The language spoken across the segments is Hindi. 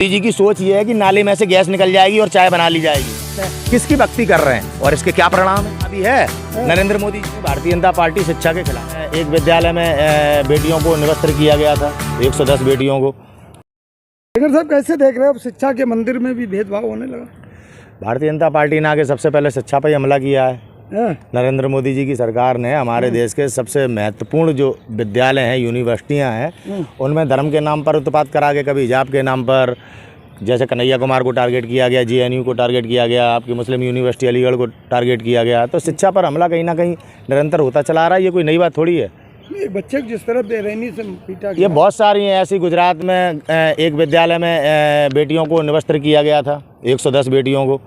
मोदी जी की सोच ये है कि नाले में से गैस निकल जाएगी और चाय बना ली जाएगी। किसकी भक्ति कर रहे हैं और इसके क्या परिणाम है अभी है। नरेंद्र मोदी जी भारतीय जनता पार्टी शिक्षा के खिलाफ है। एक विद्यालय में बेटियों को निवस्त्र किया गया था, 110 बेटियों को। लेकिन साहब कैसे देख रहे हैं, अब शिक्षा के मंदिर में भी भेदभाव होने लगा। भारतीय जनता पार्टी ने आगे सबसे पहले शिक्षा पर हमला किया है। नरेंद्र मोदी जी की सरकार ने हमारे देश के सबसे महत्वपूर्ण जो विद्यालय हैं, यूनिवर्सिटियां हैं, उनमें धर्म के नाम पर उत्पात करा के, कभी हिजाब के नाम पर, जैसे कन्हैया कुमार को टारगेट किया गया, JNU को टारगेट किया गया, आपकी मुस्लिम यूनिवर्सिटी अलीगढ़ को टारगेट किया गया। तो शिक्षा पर हमला कहीं ना कहीं निरंतर होता चला रहा है। ये कोई नई बात थोड़ी है। बच्चे को जिस तरह बेरहमी से पीटा ये बहुत सारी हैं ऐसी। गुजरात में एक विद्यालय में बेटियों को निवस्त्र किया गया था, 110 बेटियों को।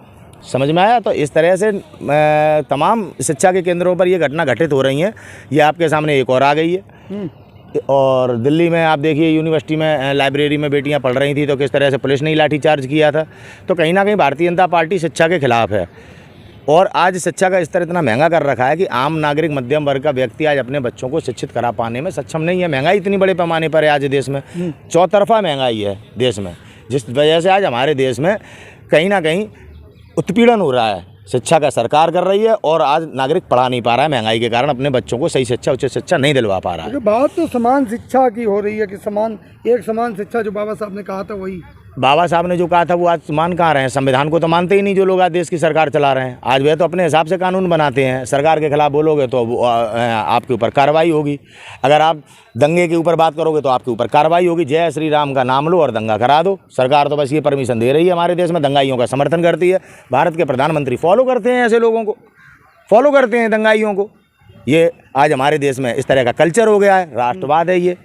समझ में आया। तो इस तरह से तमाम शिक्षा के केंद्रों पर ये घटना घटित हो रही हैं। ये आपके सामने एक और आ गई है। और दिल्ली में आप देखिए, यूनिवर्सिटी में लाइब्रेरी में बेटियां पढ़ रही थी तो किस तरह से पुलिस ने लाठीचार्ज किया था। तो कहीं ना कहीं भारतीय जनता पार्टी शिक्षा के खिलाफ है। और आज शिक्षा का स्तर इतना महंगा कर रखा है कि आम नागरिक, मध्यम वर्ग का व्यक्ति आज अपने बच्चों को शिक्षित करा पाने में सक्षम नहीं है। महंगाई इतनी बड़े पैमाने पर है आज देश में, चौतरफा महंगाई है देश में, जिस वजह से आज हमारे देश में कहीं ना कहीं उत्पीड़न हो रहा है। शिक्षा का सरकार कर रही है और आज नागरिक पढ़ा नहीं पा रहा है। महंगाई के कारण अपने बच्चों को सही शिक्षा, उचित शिक्षा नहीं दिलवा पा रहा है। बात तो समान शिक्षा की हो रही है कि एक समान शिक्षा जो बाबा साहब ने कहा था वही। बाबा साहब ने जो कहा था वो आज मान कहाँ रहे हैं। संविधान को तो मानते ही नहीं जो लोग आज देश की सरकार चला रहे हैं। आज वे तो अपने हिसाब से कानून बनाते हैं। सरकार के खिलाफ बोलोगे तो आपके ऊपर कार्रवाई होगी। अगर आप दंगे के ऊपर बात करोगे तो आपके ऊपर कार्रवाई होगी। जय श्री राम का नाम लो और दंगा करा दो। सरकार तो बस ये परमिशन दे रही है। हमारे देश में दंगाइयों का समर्थन करती है। भारत के प्रधानमंत्री फॉलो करते हैं ऐसे लोगों को, फॉलो करते हैं दंगाइयों को। ये आज हमारे देश में इस तरह का कल्चर हो गया है। राष्ट्रवाद है ये।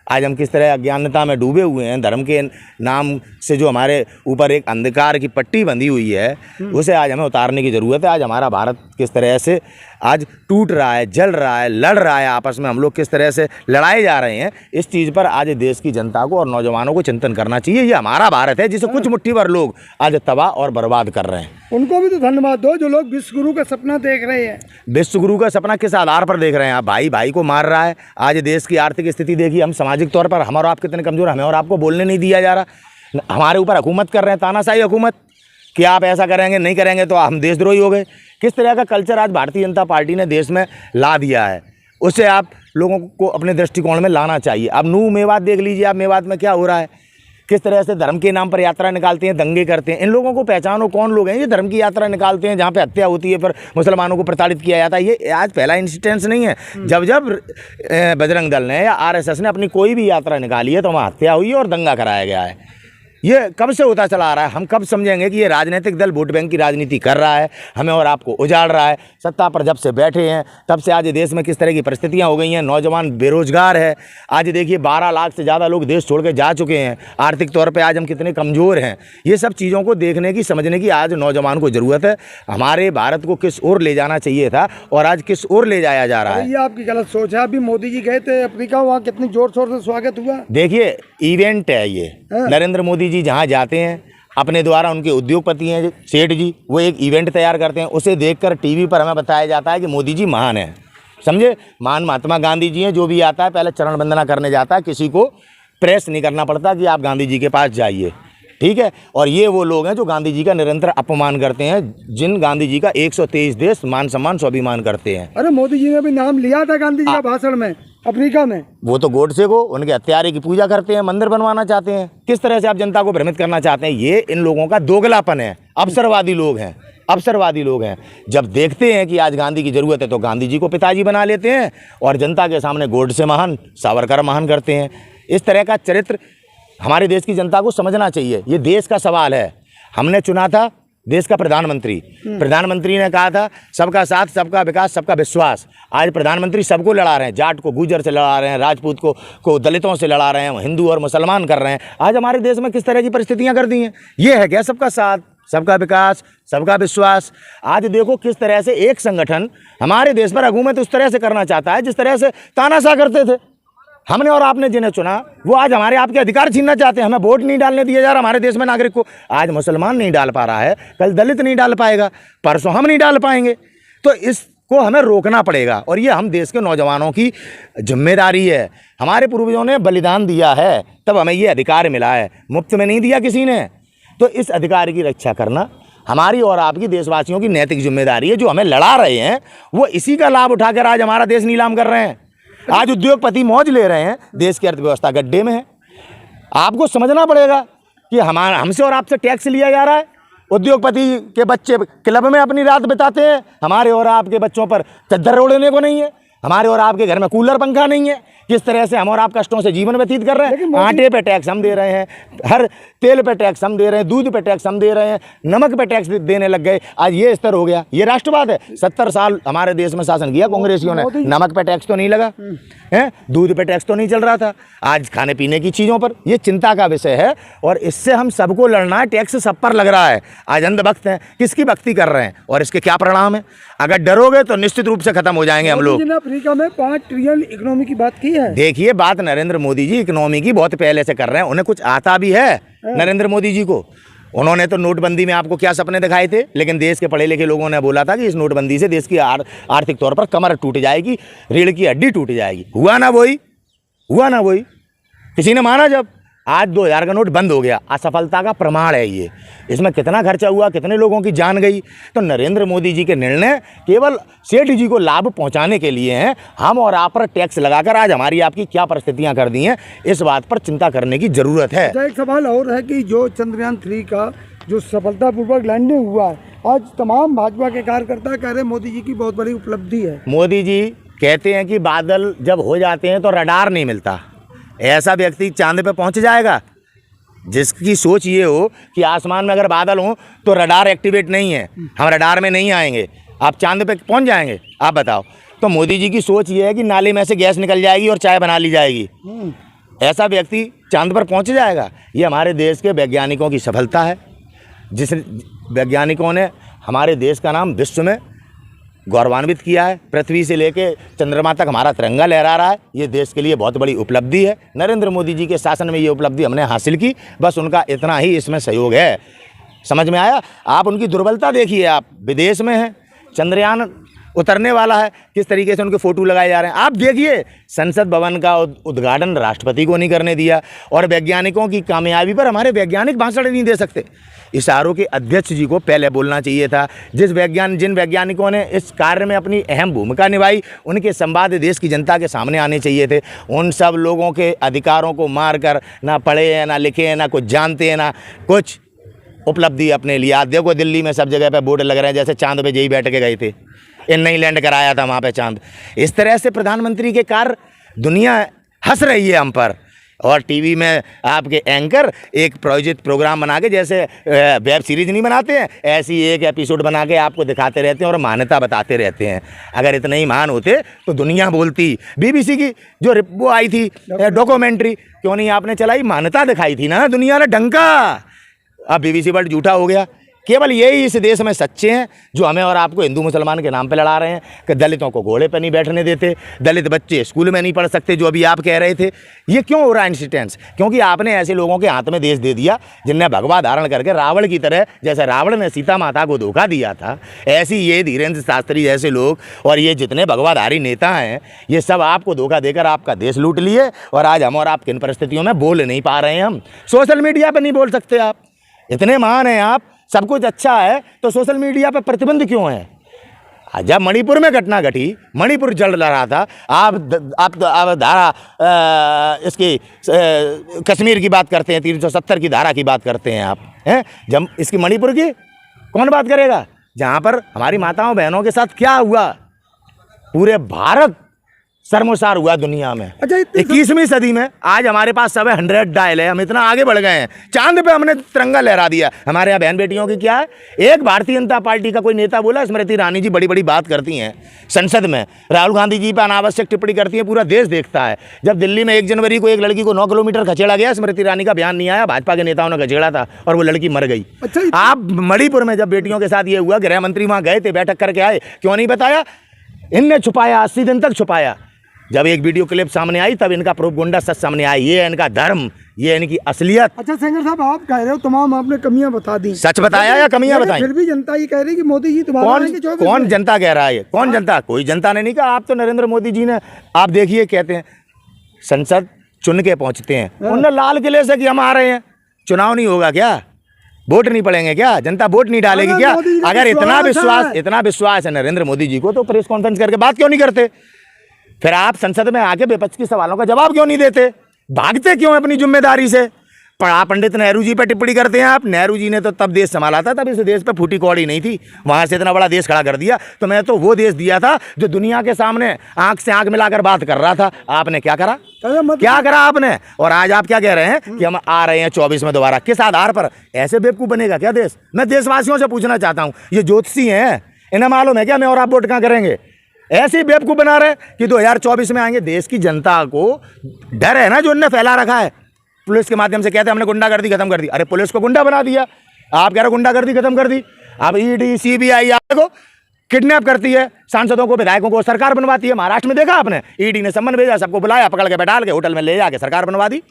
आज हम किस तरह अज्ञानता में डूबे हुए हैं। धर्म के नाम से जो हमारे ऊपर एक अंधकार की पट्टी बंधी हुई है, उसे आज हमें उतारने की ज़रूरत है। आज हमारा भारत किस तरह से आज टूट रहा है, जल रहा है, लड़ रहा है आपस में। हम लोग किस तरह से लड़ाए जा रहे हैं, इस चीज़ पर आज देश की जनता को और नौजवानों को चिंतन करना चाहिए। ये हमारा भारत है जिसे कुछ मुट्ठी भर लोग आज तबाह और बर्बाद कर रहे हैं। उनको भी तो धन्यवाद दो जो लोग विश्व गुरु का सपना देख रहे हैं। विश्व गुरु का सपना किस आधार पर देख रहे हैं आप? भाई भाई को मार रहा है। आज देश की आर्थिक स्थिति देखिए। हम सामाजिक तौर पर हम और आप कितने कमज़ोर, हमें और आपको बोलने नहीं दिया जा रहा। हमारे ऊपर हुकूमत कर रहे हैं, तानाशाही हुकूमत, कि आप ऐसा करेंगे, नहीं करेंगे तो हम देशद्रोही हो गए। किस तरह का कल्चर आज भारतीय जनता पार्टी ने देश में ला दिया है, उसे आप लोगों को अपने दृष्टिकोण में लाना चाहिए। अब नूह मेवात देख लीजिए आप। मेवात में क्या हो रहा है, किस तरह से धर्म के नाम पर यात्रा निकालते हैं, दंगे करते हैं। इन लोगों को पहचानो कौन लोग हैं। ये धर्म की यात्रा निकालते हैं जहाँ पे हत्या होती है, पर मुसलमानों को प्रताड़ित किया जाता है। ये आज पहला इंसिडेंस नहीं है। जब बजरंग दल ने या RSS ने अपनी कोई भी यात्रा निकाली है तो वहाँ हत्या हुई है और दंगा कराया गया है। ये कब से होता चला आ रहा है। हम कब समझेंगे कि ये राजनीतिक दल वोट बैंक की राजनीति कर रहा है, हमें और आपको उजाड़ रहा है। सत्ता पर जब से बैठे हैं तब से आज देश में किस तरह की परिस्थितियां हो गई हैं। नौजवान बेरोजगार है। आज देखिए 12 लाख से ज़्यादा लोग देश छोड़ के जा चुके हैं। आर्थिक तौर पे आज हम कितने कमज़ोर हैं। ये सब चीज़ों को देखने की, समझने की आज नौजवान को ज़रूरत है। हमारे भारत को किस ओर ले जाना चाहिए था और आज किस ओर ले जाया जा रहा है। ये आपकी गलत सोच है। अभी मोदी जी गए थे अफ्रीका, वहाँ कितनी जोर शोर से स्वागत हुआ। देखिए इवेंट है ये। नरेंद्र मोदी जी जहाँ जाते हैं, अपने द्वारा उनके उद्योगपति हैं सेठ जी, वो एक इवेंट तैयार करते हैं। उसे देखकर टीवी पर हमें बताया जाता है कि मोदी जी महान हैं। समझे, महान महात्मा गांधी जी हैं। जो भी आता है पहले चरण वंदना करने जाता है। किसी को प्रेस नहीं करना पड़ता कि आप गांधी जी के पास जाइए, ठीक है। और ये वो लोग हैं जो गांधी जी का निरंतर अपमान करते हैं, जिन गांधी जी का 123 देश मान सम्मान स्वाभिमान करते हैं। अरे मोदी जी ने भी नाम लिया था गांधी जी का भाषण में अफ्रीका में। वो तो गोडसे को, उनके हत्यारे की पूजा करते हैं, मंदिर बनवाना चाहते हैं। किस तरह से आप जनता को भ्रमित करना चाहते हैं। ये इन लोगों का दोगलापन है। अवसरवादी लोग हैं, अवसरवादी लोग हैं। जब देखते हैं कि आज गांधी की ज़रूरत है तो गांधी जी को पिताजी बना लेते हैं और जनता के सामने गोडसे महान, सावरकर महान करते हैं। इस तरह का चरित्र हमारे देश की जनता को समझना चाहिए। ये देश का सवाल है। हमने चुना था देश का प्रधानमंत्री ने कहा था सबका साथ, सबका विकास, सबका विश्वास। आज प्रधानमंत्री सबको लड़ा रहे हैं। जाट को गुर्जर से लड़ा रहे हैं, राजपूत को दलितों से लड़ा रहे हैं, हिंदू और मुसलमान कर रहे हैं। आज हमारे देश में किस तरह की परिस्थितियां कर दी हैं। ये है क्या सबका साथ, सबका विकास, सबका विश्वास। आज देखो किस तरह से एक संगठन हमारे देश पर हुकूमत उस तरह से करना चाहता है जिस तरह से तानाशाह करते थे हमने और आपने जिन्हें चुना। वो आज हमारे आपके अधिकार छीनना चाहते हैं। हमें वोट नहीं डालने दिया जा रहा हमारे देश में नागरिक को। आज मुसलमान नहीं डाल पा रहा है, कल दलित नहीं डाल पाएगा, परसों हम नहीं डाल पाएंगे। तो इस को हमें रोकना पड़ेगा। और ये हम देश के नौजवानों की जिम्मेदारी है। हमारे पूर्वजों ने बलिदान दिया है, तब हमें ये अधिकार मिला है, मुफ्त में नहीं दिया किसी ने। तो इस अधिकार की रक्षा करना हमारी और आपकी देशवासियों की नैतिक जिम्मेदारी है। जो हमें लड़ा रहे हैं वो इसी का लाभ उठाकर आज हमारा देश नीलाम कर रहे हैं। आज उद्योगपति मौज ले रहे हैं, देश की अर्थव्यवस्था गड्ढे में है। आपको समझना पड़ेगा कि हमसे और आपसे टैक्स लिया जा रहा है। उद्योगपति के बच्चे क्लब में अपनी रात बिताते हैं, हमारे और आपके बच्चों पर चद्दर ओढ़ने को नहीं है, हमारे और आपके घर में कूलर पंखा नहीं है। किस तरह से हम और आप कष्टों से जीवन व्यतीत कर रहे हैं। आटे पे टैक्स हम दे रहे हैं, हर तेल पे टैक्स हम दे रहे हैं, दूध पे टैक्स हम दे रहे हैं, नमक पे टैक्स देने लग गए। आज ये स्तर हो गया। ये राष्ट्रवाद है। 70 साल हमारे देश में शासन किया कांग्रेसियों ने, नमक पे टैक्स तो नहीं लगा है, दूध पे टैक्स तो नहीं चल रहा था। आज खाने पीने की चीज़ों पर ये चिंता का विषय है और इससे हम सबको लड़ना है। टैक्स सब पर लग रहा है। आज अंधभक्त हैं, किसकी भक्ति कर रहे हैं और इसके क्या परिणाम है। अगर डरोगे तो निश्चित रूप से खत्म हो जाएंगे हम लोग। अफ्रीका में 5 ट्रिलियन इकोनॉमी की बात की है। देखिए, बात नरेंद्र मोदी जी इकोनॉमी की बहुत पहले से कर रहे हैं। उन्हें कुछ आता भी है नरेंद्र मोदी जी को। उन्होंने तो नोटबंदी में आपको क्या सपने दिखाए थे, लेकिन देश के पढ़े लिखे लोगों ने बोला था कि इस नोटबंदी से देश की आर्थिक तौर पर कमर टूट जाएगी, रीढ़ की हड्डी टूट जाएगी। हुआ ना वही किसी ने माना। जब आज 2000 का नोट बंद हो गया, असफलता का प्रमाण है ये। इसमें कितना खर्चा हुआ, कितने लोगों की जान गई। तो नरेंद्र मोदी जी के निर्णय केवल सेठ जी को लाभ पहुंचाने के लिए हैं। हम और आप पर टैक्स लगाकर आज हमारी आपकी क्या परिस्थितियां कर दी हैं, इस बात पर चिंता करने की जरूरत है। एक सवाल और है कि जो चंद्रयान 3 का जो सफलतापूर्वक लैंडिंग हुआ है, आज तमाम भाजपा के कार्यकर्ता कह रहे मोदी जी की बहुत बड़ी उपलब्धि है। मोदी जी कहते हैं कि बादल जब हो जाते हैं तो रडार नहीं मिलता। ऐसा व्यक्ति चांद पे पहुंच जाएगा जिसकी सोच ये हो कि आसमान में अगर बादल हो तो रडार एक्टिवेट नहीं है, हम रडार में नहीं आएंगे, आप चांद पे पहुंच जाएंगे। आप बताओ। तो मोदी जी की सोच ये है कि नाले में से गैस निकल जाएगी और चाय बना ली जाएगी। ऐसा व्यक्ति चांद पर पहुंच जाएगा। ये हमारे देश के वैज्ञानिकों की सफलता है। जिस वैज्ञानिकों ने हमारे देश का नाम विश्व में गौरवान्वित किया है। पृथ्वी से लेकर चंद्रमा तक हमारा तिरंगा लहरा रहा है। ये देश के लिए बहुत बड़ी उपलब्धि है। नरेंद्र मोदी जी के शासन में ये उपलब्धि हमने हासिल की। बस उनका इतना ही इसमें सहयोग है। समझ में आया। आप उनकी दुर्बलता देखिए। आप विदेश में हैं, चंद्रयान उतरने वाला है, किस तरीके से उनके फोटो लगाए जा रहे हैं। आप देखिए, संसद भवन का उद्घाटन राष्ट्रपति को नहीं करने दिया। और वैज्ञानिकों की कामयाबी पर हमारे वैज्ञानिक भाषण नहीं दे सकते। इसारो के अध्यक्ष जी को पहले बोलना चाहिए था। जिन वैज्ञानिकों ने इस कार्य में अपनी अहम भूमिका निभाई, उनके संवाद देश की जनता के सामने आने चाहिए थे। उन सब लोगों के अधिकारों को मारकर ना पढ़े हैं, ना लिखे हैं, ना कुछ जानते हैं, ना कुछ उपलब्धि अपने लिए। आज देखो, दिल्ली में सब जगह पे बोर्ड लग रहे हैं, जैसे चांद पे यही बैठ के गए थे, इन नहीं लैंड कराया था वहाँ पे चांद। इस तरह से प्रधानमंत्री के कार्य दुनिया हंस रही है हम पर। और टीवी में आपके एंकर एक प्रायोजित प्रोग्राम बना के, जैसे वेब सीरीज नहीं बनाते हैं, ऐसी एक एपिसोड बना के आपको दिखाते रहते हैं और मान्यता बताते रहते हैं। अगर इतने ही महान होते तो दुनिया बोलती। बीबीसी की जो वो आई थी डॉक्यूमेंट्री, क्यों नहीं आपने चलाई, मान्यता दिखाई थी ना, दुनिया ने डंका। अब बीबीसी वर्ल्ड झूठा हो गया। केवल यही इस देश में सच्चे हैं जो हमें और आपको हिंदू मुसलमान के नाम पे लड़ा रहे हैं कि दलितों को घोड़े पे नहीं बैठने देते, दलित बच्चे स्कूल में नहीं पढ़ सकते, जो अभी आप कह रहे थे। ये क्यों हो रहा है इंसिडेंस? क्योंकि आपने ऐसे लोगों के हाथ में देश दे दिया जिनने भगवा धारण करके रावण की तरह, जैसे रावण ने सीता माता को धोखा दिया था, ऐसी ये धीरेन्द्र शास्त्री जैसे लोग और ये जितने भगवाधारी नेता हैं, ये सब आपको धोखा देकर आपका देश लूट लिए। और आज हम और आप किन परिस्थितियों में बोल नहीं पा रहे हैं। हम सोशल मीडिया पर नहीं बोल सकते। आप इतने महान हैं, आप सब कुछ अच्छा है, तो सोशल मीडिया पर प्रतिबंध क्यों है? जब मणिपुर में घटना घटी, मणिपुर जल रहा था, आप धारा इसकी कश्मीर की बात करते हैं, 370 की धारा की बात करते हैं आप, हैं? जब इसकी मणिपुर की कौन बात करेगा? जहाँ पर हमारी माताओं बहनों के साथ क्या हुआ, पूरे भारत शर्मसार हुआ दुनिया में। अच्छा, 21वीं सदी में आज हमारे पास सब 100 डायल है। हम इतना आगे बढ़ गए हैं, चांद पे हमने तिरंगा लहरा दिया। हमारे यहाँ बहन बेटियों की क्या है? एक भारतीय जनता पार्टी का कोई नेता बोला, स्मृति ईरानी जी बड़ी बड़ी बात करती हैं संसद में, राहुल गांधी जी पर अनावश्यक टिप्पणी करती हैं, पूरा देश देखता है। जब दिल्ली में 1 जनवरी को एक लड़की को 9 किलोमीटर खसेड़ा गया, स्मृति ईरानी का बयान नहीं आया, भाजपा के नेताओं ने खसेड़ा था और वो लड़की मर गई। अच्छा, आप मणिपुर में जब बेटियों के साथ ये हुआ, गृह मंत्री वहाँ गए थे, बैठक करके आए, क्यों नहीं बताया? इनने छुपाया, 80 दिन तक छुपाया। जब एक वीडियो क्लिप सामने आई तब इनका प्रोपगंडा सच सामने आया। ये है इनका धर्म, ये इनकी असलियत। अच्छा सेंगर साहब, आप कह रहे हो तमाम आपने कमियां बता दी, सच बताया या कमियां बताई? फिर भी जनता ये कह रही कि मोदी जी दोबारा आएंगे 24 कौन में। जनता कह रहा है? कौन जनता? कोई जनता ने नहीं कहा। आप तो नरेंद्र मोदी जी ने, आप देखिए, कहते हैं संसद चुन के पहुंचते हैं, उन्होंने लाल किले से कि हम आ रहे हैं। चुनाव नहीं होगा क्या? वोट नहीं पड़ेंगे क्या? जनता वोट नहीं डालेगी क्या? अगर इतना विश्वास है नरेंद्र मोदी जी को, तो प्रेस कॉन्फ्रेंस करके बात क्यों नहीं करते? फिर आप संसद में आके विपक्ष के सवालों का जवाब क्यों नहीं देते? भागते क्यों अपनी जिम्मेदारी से? पंडित नेहरू जी पे टिप्पणी करते हैं आप। नेहरू जी ने तो तब देश संभाला था, तब इस देश पे फूटी कौड़ी नहीं थी, वहां से इतना बड़ा देश खड़ा कर दिया। तो मैं तो वो देश दिया था जो दुनिया के सामने आंख से आंख मिलाकर बात कर रहा था। आपने क्या करा? क्या करा आपने? और आज आप क्या कह रहे हैं कि हम आ रहे हैं 24 में दोबारा? किस आधार पर? ऐसे बेवकूफ बनेगा क्या देश? मैं देशवासियों से पूछना चाहता हूँ, ये ज्योतिषी हैं, इन्हें मालूम है क्या मैं और आप वोट कहाँ करेंगे? ऐसे ही बेवकूफ बना रहे कि 2024 में आएंगे। देश की जनता को डर है ना, जो इन्होंने फैला रखा है। पुलिस के माध्यम से कहते हैं हमने गुंडागर्दी खत्म कर दी। अरे पुलिस को गुंडा बना दिया। आप कह रहे गुंडागर्दी खत्म कर दी। अब ईडी सीबीआई को किडनैप करती है, सांसदों को विधायकों को सरकार बनवाती है। महाराष्ट्र में देखा आपने, ईडी ने सम्मन भेजा, सबको बुलाया, पकड़ के बैठा के होटल में ले जाके सरकार बनवा दी।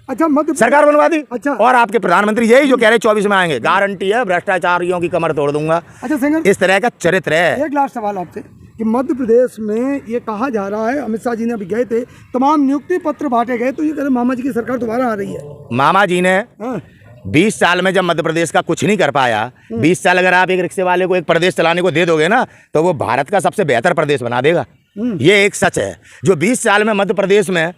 अच्छा, मध्य सरकार बनवा दी। अच्छा, और आपके प्रधानमंत्री यही जो कह रहे 24 में आएंगे, गारंटी है भ्रष्टाचारियों की कमर तोड़ दूंगा। अच्छा सेंगर, इस तरह का चरित्र है। एक लास्ट सवाल आपसे कि मध्य प्रदेश में ये कहा जा रहा है, अमित शाह जी ने अभी गए थे, तमाम नियुक्ति पत्र बांटे गए, तो ये कह रहे मामा जी की सरकार दोबारा आ रही है। मामा जी ने हाँ। 20 साल में जब मध्य प्रदेश का कुछ नहीं कर पाया, 20 साल अगर आप एक रिक्शे वाले को एक प्रदेश चलाने को दे दोगे ना, तो वो भारत का सबसे बेहतर प्रदेश बना देगा। ये एक सच है। जो 20 साल में मध्य प्रदेश में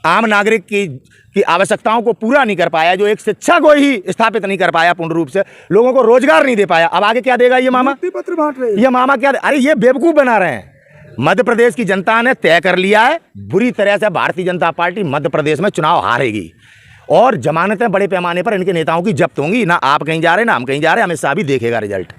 आम नागरिक की आवश्यकताओं को पूरा नहीं कर पाया, जो एक शिक्षा को ही स्थापित नहीं कर पाया पूर्ण रूप से, लोगों को रोजगार नहीं दे पाया, अब आगे क्या देगा ये मामा? पत्र बांट रहे हैं। ये मामा क्या? अरे ये बेवकूफ बना रहे हैं। मध्य प्रदेश की जनता ने तय कर लिया है, बुरी तरह से भारतीय जनता पार्टी मध्य प्रदेश में चुनाव हारेगी और जमानतें बड़े पैमाने पर इनके नेताओं की जब्त होंगी। ना आप कहीं जा रहे, ना हम कहीं जा रहे, अमित शाह भी देखेगा रिजल्ट।